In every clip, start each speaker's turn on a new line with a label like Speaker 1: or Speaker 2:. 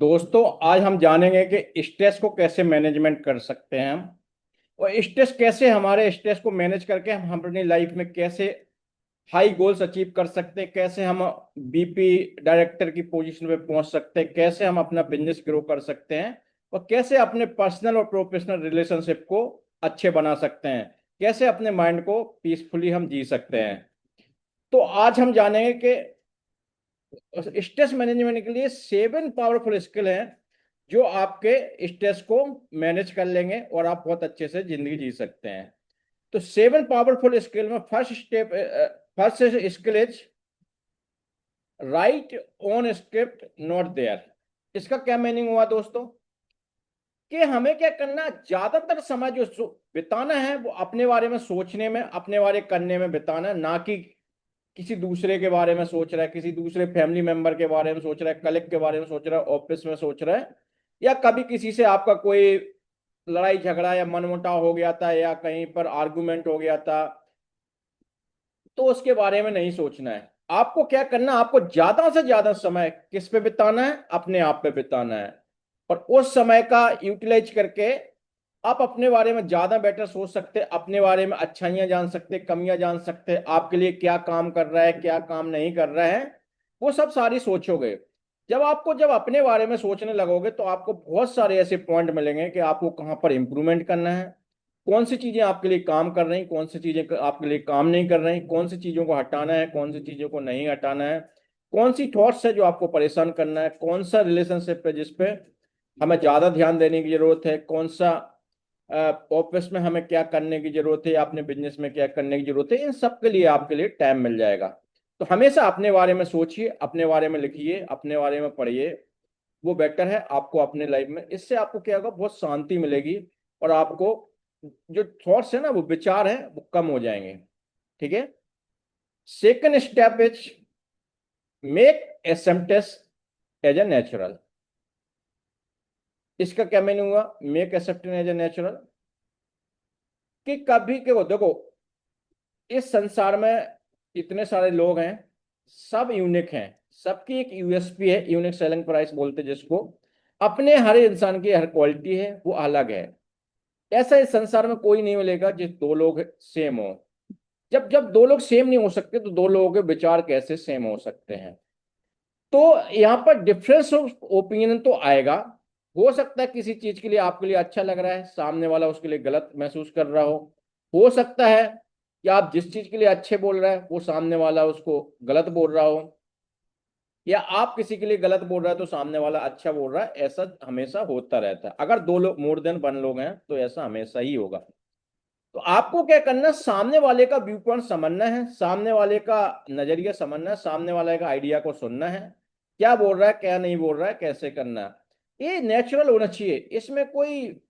Speaker 1: दोस्तों, आज हम जानेंगे कि स्ट्रेस को कैसे मैनेजमेंट कर सकते हैं हम। और स्ट्रेस कैसे, हमारे स्ट्रेस को मैनेज करके हम अपनी लाइफ में कैसे हाई गोल्स अचीव कर सकते हैं, कैसे हम बीपी डायरेक्टर की पोजीशन पे पहुंच सकते हैं, कैसे हम अपना बिजनेस ग्रो कर सकते हैं और कैसे अपने पर्सनल और प्रोफेशनल रिलेशनशिप को अच्छे बना सकते हैं, कैसे अपने माइंड को पीसफुली हम जी सकते हैं। तो आज हम जानेंगे कि स्ट्रेस मैनेजमेंट के लिए 7 पावरफुल स्किल हैं जो आपके स्ट्रेस को मैनेज कर लेंगे और आप बहुत अच्छे से जिंदगी जी सकते हैं। तो 7 पावरफुल स्किल में first skill is right on script not there. इसका क्या मीनिंग हुआ दोस्तों? कि हमें क्या करना, ज्यादातर समय जो बिताना है वो अपने बारे में सोचने में, अपने बारे करने में बिताना, ना कि किसी दूसरे के बारे में सोच रहा है, किसी दूसरे फैमिली मेंबर के बारे में सोच रहा है, कलीग के बारे में सोच रहा है, ऑफिस में सोच रहा है, या कभी किसी से आपका कोई लड़ाई झगड़ा या मनमुटाव हो गया था या कहीं पर आर्गुमेंट हो गया था, तो उसके बारे में नहीं सोचना है। आपको क्या करना, आपको ज्यादा से ज्यादा समय किस पे बिताना है? अपने आप पे बिताना है। और उस समय का यूटिलाइज करके आप अपने बारे में ज्यादा बेटर सोच सकते हैं, अपने बारे में अच्छाइयां जान सकते हैं, कमियां जान सकते हैं, आपके लिए क्या काम कर रहा है, क्या काम नहीं कर रहा है, वो सब सारी सोचोगे। जब अपने बारे में सोचने लगोगे तो आपको बहुत सारे ऐसे पॉइंट मिलेंगे कि आपको कहाँ पर इंप्रूवमेंट करना है, कौन सी चीजें आपके लिए काम कर रही, कौन सी चीजें आपके लिए काम नहीं कर रही, कौन सी चीजों को हटाना है, कौन सी चीजों को नहीं हटाना है, कौन सी थॉट्स है जो आपको परेशान करना है, कौन सा रिलेशनशिप है जिसपे हमें ज्यादा ध्यान देने की जरूरत है, कौन सा ऑफिस में हमें क्या करने की जरूरत है या अपने बिजनेस में क्या करने की जरूरत है। इन सब के लिए आपके लिए टाइम मिल जाएगा। तो हमेशा अपने बारे में सोचिए, अपने बारे में लिखिए, अपने बारे में पढ़िए। वो बेटर है आपको अपने लाइफ में। इससे आपको क्या होगा, बहुत शांति मिलेगी और आपको जो थॉट्स है ना, वो विचार है, वो कम हो जाएंगे। ठीक है। Second step is make acceptance as a natural. इसका क्या मीनिंग हुआ, make acceptance as a natural? कि कभी के वो देखो, इस संसार में इतने सारे लोग हैं, सब यूनिक हैं, सबकी एक यूएसपी है, यूनिक सेलिंग प्राइस बोलते हैं जिसको। अपने हर इंसान की हर क्वालिटी है, वो अलग है। ऐसा इस संसार में कोई नहीं मिलेगा जिस दो लोग सेम हो। जब जब दो लोग सेम नहीं हो सकते तो दो लोगों के विचार कैसे सेम हो सकते हैं? तो यहाँ पर डिफरेंस ऑफ ओपिनियन तो आएगा। हो सकता है किसी चीज के लिए आपके लिए अच्छा लग रहा है, सामने वाला उसके लिए गलत महसूस कर रहा हो सकता है कि आप जिस चीज के लिए अच्छे बोल रहे हैं वो सामने वाला उसको गलत बोल रहा हो, या आप किसी के लिए गलत बोल रहे हैं तो सामने वाला अच्छा बोल रहा है। ऐसा हमेशा होता रहता है। अगर दो लोग, मोर देन वन लोग हैं, तो ऐसा हमेशा ही होगा। तो आपको क्या करना है, सामने वाले का व्यू पॉइंट समझना है, सामने वाले का नजरिया समझना है, सामने वाले का आइडिया को सुनना है, क्या बोल रहा है, क्या नहीं बोल रहा है, कैसे करना है। ये नेचुरल होना चाहिए। इसमें कोई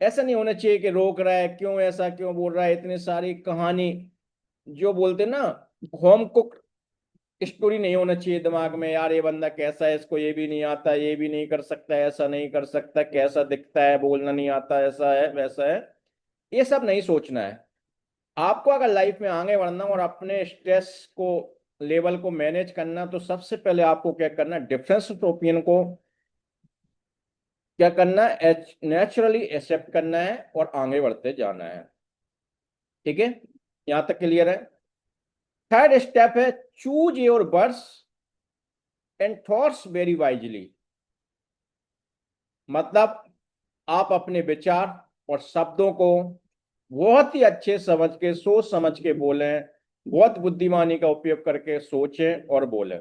Speaker 1: ऐसा नहीं होना चाहिए कि रोक रहा है, क्यों ऐसा क्यों बोल रहा है, इतनी सारी कहानी जो बोलते ना, होम कुक स्टोरी नहीं होना चाहिए दिमाग में। यार ये बंदा कैसा है, इसको ये भी नहीं आता, ये भी नहीं कर सकता, ऐसा नहीं कर सकता, कैसा दिखता है, बोलना नहीं आता, ऐसा है वैसा है। ये सब नहीं सोचना है। आपको अगर लाइफ में आगे बढ़ना और अपने स्ट्रेस को लेवल को मैनेज करना, तो सबसे पहले आपको क्या करना है, डिफरेंस ऑफ ओपिनियन को क्या करना है, नेचुरली एक्सेप्ट करना है और आगे बढ़ते जाना है। ठीक है, यहां तक क्लियर है? थर्ड स्टेप है choose your words and thoughts very wisely. मतलब आप अपने विचार और शब्दों को बहुत ही अच्छे समझ के, सोच समझ के बोलें, बहुत बुद्धिमानी का उपयोग करके सोचें और बोलें।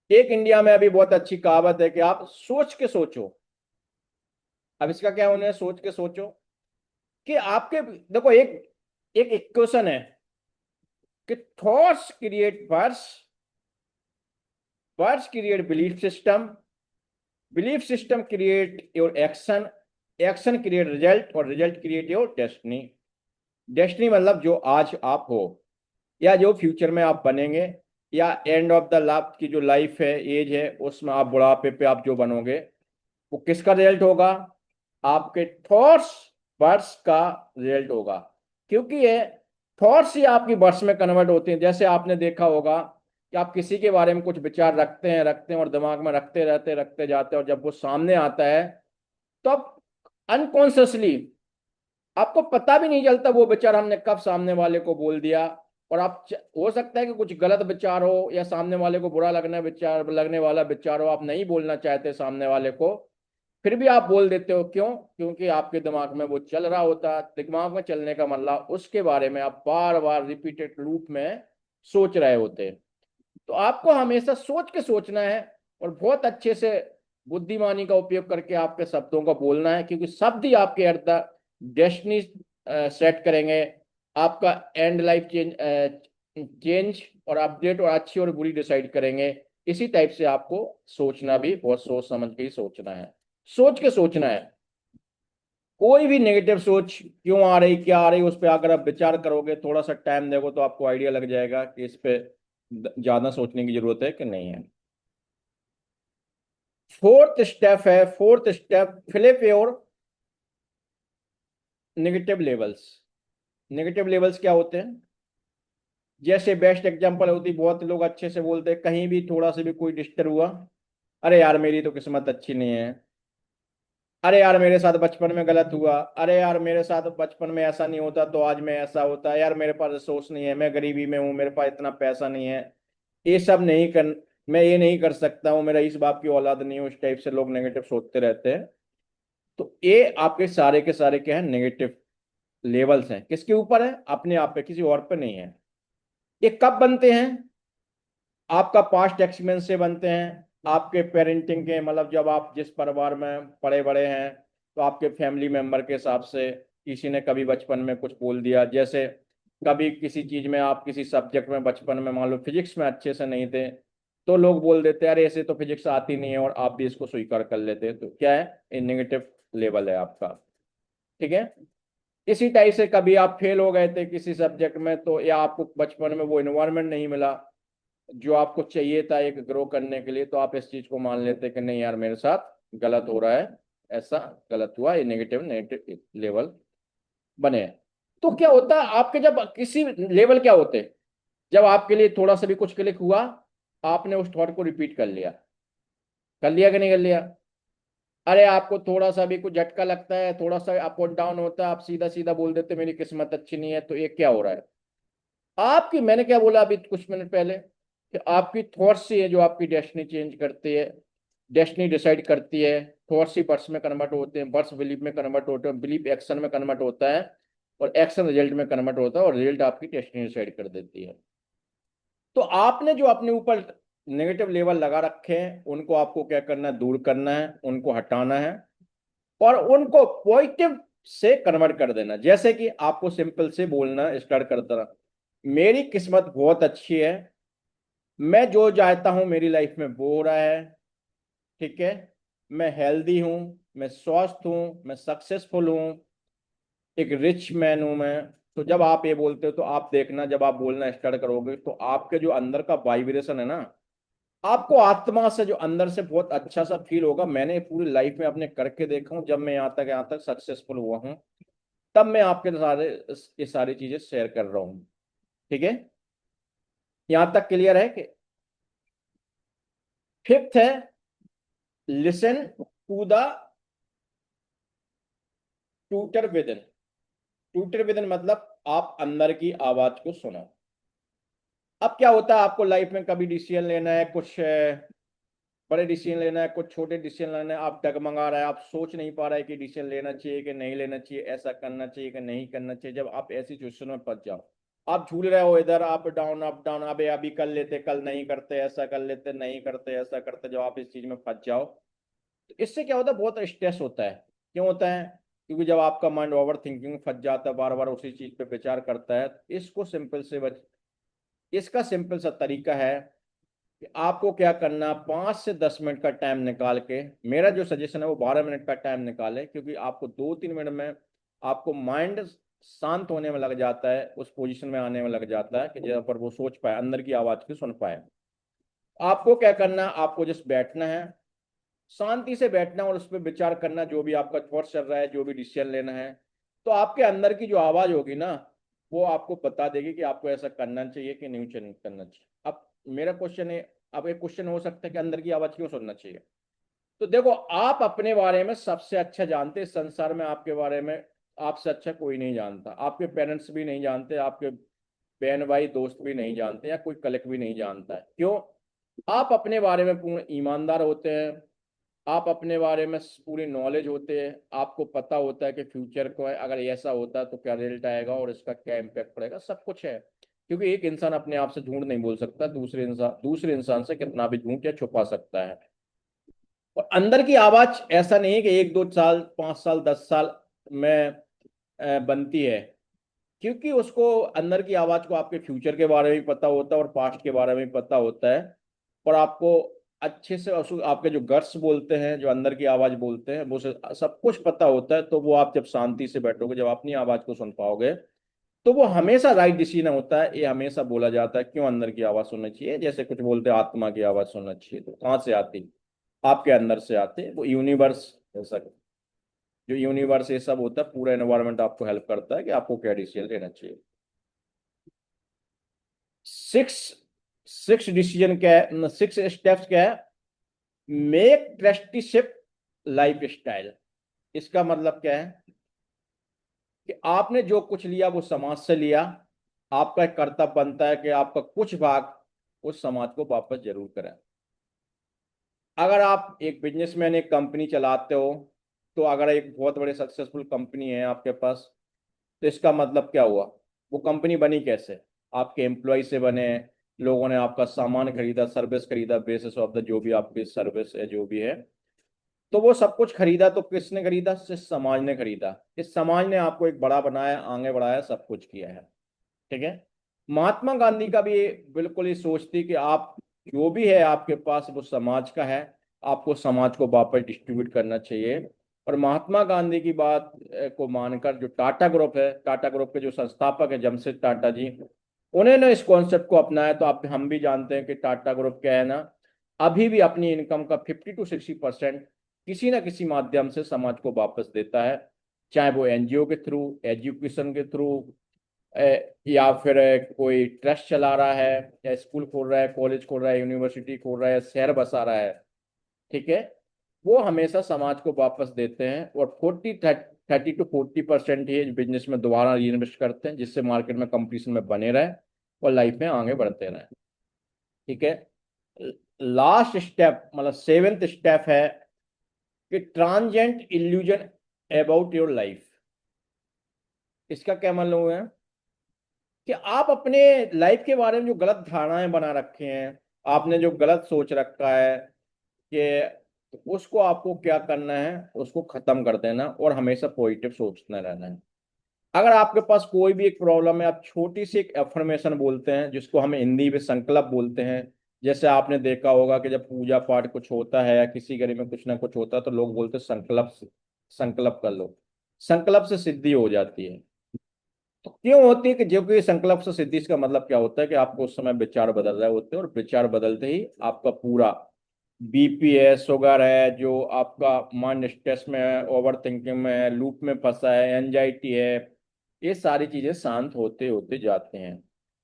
Speaker 1: एक इंडिया में अभी बहुत अच्छी कहावत है कि आप सोच के सोचो। अब इसका क्या होना है, सोच के सोचो? कि आपके, देखो, एक एक इक्वेशन है कि thoughts create words, words create belief system, belief system create your action, action create result और result create your destiny. Destiny मतलब जो आज आप हो या जो फ्यूचर में आप बनेंगे, या एंड ऑफ द लाइफ की जो लाइफ है, एज है, उसमें आप बुढ़ापे पे आप जो बनोगे, वो किसका रिजल्ट होगा? आपके थॉट्स वर्ड्स का रिजल्ट होगा। क्योंकि ये थॉट्स ही आपकी वर्ड्स में कन्वर्ट होते हैं। जैसे आपने देखा होगा कि आप किसी के बारे में कुछ विचार रखते हैं और दिमाग में रखते जाते हैं, और जब वो सामने आता है तो आप अनकॉन्शियसली, आपको पता भी नहीं चलता वो विचार हमने कब सामने वाले को बोल दिया। और हो सकता है कि कुछ गलत विचार हो या सामने वाले को बुरा लगने वाला विचार हो, आप नहीं बोलना चाहते सामने वाले को, फिर भी आप बोल देते हो। क्यों? क्योंकि आपके दिमाग में वो चल रहा होता है। दिमाग में चलने का मतलब उसके बारे में आप बार बार रिपीटेड लूप में सोच रहे होते हैं। तो आपको हमेशा सोच के सोचना है, और बहुत अच्छे से बुद्धिमानी का उपयोग करके आपके शब्दों का बोलना है, क्योंकि शब्द ही आपके अर्थ डेस्टिनी सेट करेंगे। आपका एंड लाइफ चेंज और अपडेट और अच्छी और बुरी डिसाइड करेंगे। इसी टाइप से आपको सोचना भी बहुत सोच समझ के ही सोचना है, सोच के सोचना है। कोई भी नेगेटिव सोच क्यों आ रही, क्या आ रही, उस पर अगर आप विचार करोगे, थोड़ा सा टाइम देखो, तो आपको आइडिया लग जाएगा कि इस पे ज्यादा सोचने की जरूरत है कि नहीं है। Fourth step, flip your negative levels. Negative levels क्या होते हैं? जैसे बेस्ट एग्जांपल होती, बहुत लोग अच्छे से बोलते हैं, कहीं भी थोड़ा सा भी कोई डिस्टर्ब हुआ, अरे यार मेरी तो किस्मत अच्छी नहीं है, अरे यार मेरे साथ बचपन में गलत हुआ, अरे यार मेरे साथ बचपन में ऐसा नहीं होता तो आज में ऐसा होता है, यार मेरे पास रिसोर्स नहीं है, मैं गरीबी में हूँ, मेरे पास इतना पैसा नहीं है, ये सब नहीं कर, मैं ये नहीं कर सकता हूँ, मेरा इस बाप की औलाद नहीं हूँ। इस टाइप से लोग नेगेटिव सोचते रहते हैं। तो ये आपके सारे के सारे क्या है, नेगेटिव लेवल्स हैं। किसके ऊपर है? अपने आप पे, किसी और पे नहीं है। ये कब बनते हैं? आपका पास्ट एक्सपीरियंस से बनते हैं, आपके पेरेंटिंग के, मतलब जब आप जिस परिवार में पड़े बड़े हैं, तो आपके फैमिली मेंबर के हिसाब से किसी ने कभी बचपन में कुछ बोल दिया। जैसे कभी किसी चीज में, आप किसी सब्जेक्ट में बचपन में मान लो फिजिक्स में अच्छे से नहीं थे, तो लोग बोल देते हैं अरे ऐसे तो फिजिक्स आती नहीं है, और आप भी इसको स्वीकार कर लेते हैं। तो क्या है? ये नेगेटिव लेवल है आपका। ठीक है। इसी टाइप से कभी आप फेल हो गए थे किसी सब्जेक्ट में, तो या आपको बचपन में वो इन्वायरमेंट नहीं मिला जो आपको चाहिए था एक ग्रो करने के लिए, तो आप इस चीज को मान लेते कि नहीं यार मेरे साथ गलत हो रहा है, ऐसा गलत हुआ, ये नेगेटिव नेगेटिव लेवल बने हैं। तो क्या होता है आपके, जब किसी लेवल क्या होते हैं, जब आपके लिए थोड़ा सा भी कुछ क्लिक हुआ, आपने उस थॉट को रिपीट कर लिया कि नहीं कर लिया? अरे आपको थोड़ा सा भी कुछ झटका लगता है, थोड़ा सा अप और डाउन होता है, आप सीधा सीधा बोल देते मेरी किस्मत अच्छी नहीं है। तो ये क्या हो रहा है? आपकी, मैंने क्या बोला अभी कुछ मिनट पहले, कि आपकी थॉट्स ही है जो आपकी डेस्टिनी चेंज करती है, डेस्टिनी डिसाइड करती है। थॉट्स ही बर्ड्स में कन्वर्ट होते हैं, बर्ड्स बिलीफ में कन्वर्ट होते हैं, बिलीफ एक्शन में कन्वर्ट होता है, और एक्शन रिजल्ट में कन्वर्ट होता है, और रिजल्ट आपकी डेस्टिनी डिसाइड कर देती है। तो आपने जो अपने ऊपर नेगेटिव लेवल लगा रखे हैं, उनको आपको क्या करना है? दूर करना है, उनको हटाना है, और उनको पॉजिटिव से कन्वर्ट कर देना। जैसे कि आपको सिंपल से बोलना स्टार्ट कर देना, मेरी किस्मत बहुत अच्छी है, मैं जो चाहता हूं मेरी लाइफ में वो हो रहा है। ठीक है। मैं हेल्दी हूं, मैं स्वस्थ हूं, मैं सक्सेसफुल हूं, एक रिच मैन हूं मैं। तो जब आप ये बोलते हो, तो आप देखना, जब आप बोलना स्टार्ट करोगे, तो आपके जो अंदर का वाइब्रेशन है ना, आपको आत्मा से जो अंदर से बहुत अच्छा सा फील होगा। मैंने पूरी लाइफ में अपने करके देखा हूं, जब मैं यहाँ तक सक्सेसफुल हुआ हूं, तब मैं आपके सारे ये सारी चीजें शेयर कर रहा हूँ। ठीक है। यहाँ तक क्लियर है? कि फिफ्थ है, listen to the tutor within. Tutor within मतलब आप अंदर की आवाज को सुनो। अब क्या होता है, आपको लाइफ में कभी डिसीजन लेना है, कुछ बड़े डिसीजन लेना है, कुछ छोटे डिसीजन लेना है, आप डगमगा रहा है, आप सोच नहीं पा रहा है कि डिसीजन लेना चाहिए कि नहीं लेना चाहिए, ऐसा करना चाहिए कि नहीं करना चाहिए। जब आप ऐसी सिचुएशन में फंस जाओ, आप झूल रहे हो इधर अप डाउन, अबे अभी कर लेते, कल नहीं करते, ऐसा कर लेते, नहीं करते, ऐसा करते, जब आप इस चीज में फंस जाओ, तो इससे क्या होता है, बहुत स्ट्रेस होता है। क्यों होता है? क्योंकि जब आपका माइंड ओवर थिंकिंग में फंस जाता है, बार बार उसी चीज पे विचार करता है। इसको सिंपल से इसका सिंपल सा तरीका है कि आपको क्या करना, 5 से 10 मिनट का टाइम निकाल के, मेरा जो सजेशन है वो 12 मिनट का टाइम निकाले, क्योंकि आपको 2-3 मिनट में आपको माइंड शांत होने में लग जाता है, उस पोजीशन में आने में लग जाता है कि जहाँ पर वो सोच पाए, अंदर की आवाज को सुन पाए। आपको क्या करना, आपको जस्ट बैठना है, शांति से बैठना, और उस पर विचार करना, जो भी आपका थॉट चल रहा है, जो भी डिसीजन लेना है। तो आपके अंदर की जो आवाज होगी ना, वो आपको बता देगी कि आपको ऐसा करना चाहिए कि नहीं करना चाहिए। अब मेरा क्वेश्चन है, अब एक क्वेश्चन हो सकता है कि अंदर की आवाज क्यों सुनना चाहिए। तो देखो, आप अपने बारे में सबसे अच्छा जानते हैं, संसार में आपके बारे में आपसे अच्छा कोई नहीं जानता। आपके पेरेंट्स भी नहीं जानते, आपके बहन भाई दोस्त भी नहीं जानते, या कोई कलिक भी नहीं जानता है। क्यों? आप अपने बारे में पूर्ण ईमानदार होते हैं, आप अपने बारे में पूरी नॉलेज होते हैं, आपको पता होता है कि फ्यूचर को है, अगर ऐसा होता है तो क्या रिजल्ट आएगा और इसका क्या इम्पैक्ट पड़ेगा, सब कुछ है। क्योंकि एक इंसान अपने आप से झूठ नहीं बोल सकता, दूसरे इंसान से कितना भी झूठ या छुपा सकता है। और अंदर की आवाज ऐसा नहीं है कि 1 2 साल 5 साल 10 साल में बनती है। क्योंकि उसको अंदर की आवाज को आपके फ्यूचर के बारे में भी पता होता है और पास्ट के बारे में भी पता होता है। और आपको अच्छे से आपके जो गट्स बोलते हैं, जो अंदर की आवाज बोलते हैं, वो सब कुछ पता होता है। तो वो आप जब शांति से बैठोगे, जब अपनी आवाज को सुन पाओगे, तो वो हमेशा राइट डिसीजन होता है। ये हमेशा बोला जाता है क्यों अंदर की आवाज सुननी चाहिए। जैसे कुछ बोलते हैं आत्मा की आवाज सुनना चाहिए, तो कहाँ से आती? आपके अंदर से आते। वो यूनिवर्स, ऐसा जो यूनिवर्स ये सब होता है, पूरा एनवायरनमेंट आपको हेल्प करता है कि आपको क्या डिसीजन लेना चाहिए। सिक्स सिक्स डिसीजन क्या है, 6 स्टेप्स क्या है? Make trusteeship life style. इसका मतलब क्या है कि आपने जो कुछ लिया वो समाज से लिया। आपका एक कर्तव्य बनता है कि आपका कुछ भाग उस समाज को वापस जरूर करें। अगर आप एक बिजनेसमैन, एक कंपनी चलाते हो, तो अगर एक बहुत बड़े सक्सेसफुल कंपनी है आपके पास, तो इसका मतलब क्या हुआ? वो कंपनी बनी कैसे? आपके एम्प्लॉय से बने, लोगों ने आपका सामान खरीदा, सर्विस खरीदा, बेसिस ऑफ द जो भी आपकी सर्विस है, जो भी है। तो वो सब कुछ खरीदा तो किसने खरीदा? सिर्फ समाज ने खरीदा। इस समाज ने आपको एक बड़ा बनाया, आगे बढ़ाया, सब कुछ किया है। ठीक है। महात्मा गांधी का भी बिल्कुल ये सोच थी कि आप जो भी है आपके पास वो समाज का है, आपको समाज को वापस डिस्ट्रीब्यूट करना चाहिए। और महात्मा गांधी की बात को मानकर जो टाटा ग्रुप है, टाटा ग्रुप के जो संस्थापक है जमशेद टाटा जी, उन्होंने इस कॉन्सेप्ट को अपनाया। तो आप हम भी जानते हैं कि टाटा ग्रुप क्या है ना, अभी भी अपनी इनकम का 50 to 60% किसी ना किसी माध्यम से समाज को वापस देता है। चाहे वो एनजीओ के थ्रू, एजुकेशन के थ्रू, या फिर कोई ट्रस्ट चला रहा है, या स्कूल खोल रहा है, कॉलेज खोल रहा है, यूनिवर्सिटी खोल रहा है, शहर बसा रहा है। ठीक है। वो हमेशा समाज को वापस देते हैं। और 30 to 40% ही बिजनेस में दोबारा री इन्वेस्ट करते हैं, जिससे मार्केट में कंपटीशन में बने रहे और लाइफ में आगे बढ़ते रहे। ठीक है। लास्ट स्टेप, मतलब 7th स्टेप है कि transient illusion about your life. इसका क्या मतलब है कि आप अपने लाइफ के बारे में जो गलत धारणाएं बना रखे हैं, आपने जो गलत सोच रखा है, कि उसको आपको क्या करना है, उसको खत्म कर देना और हमेशा पॉजिटिव सोचना रहना है। अगर आपके पास कोई भी एक प्रॉब्लम है, आप छोटी सी एक एफर्मेशन बोलते हैं, जिसको हम हिंदी में संकल्प बोलते हैं। जैसे आपने देखा होगा कि जब पूजा पाठ कुछ होता है या किसी घर में कुछ ना कुछ होता है, तो लोग बोलते हैं संकल्प, संकल्प कर लो। संकल्प से सिद्धि हो जाती है। तो क्यों होती है कि जो कि संकल्प से सिद्धि, का मतलब क्या होता है कि आपको उस समय विचार बदल रहे होते हैं, और विचार बदलते ही आपका पूरा बीपी है, शुगर है, जो आपका माइंड स्ट्रेस में है, ओवर थिंकिंग में है, लूप में फंसा है, एंजाइटी है, ये सारी चीजें शांत होते होते जाते हैं।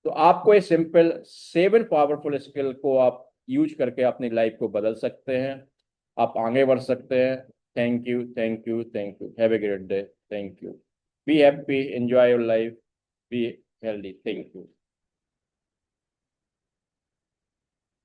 Speaker 1: तो आपको ये सिंपल 7 पावरफुल स्किल को आप यूज करके अपनी लाइफ को बदल सकते हैं, आप आगे बढ़ सकते हैं। Thank you, thank you, thank you. Have a great day. Thank you. Be happy, enjoy your life, be healthy. Thank you.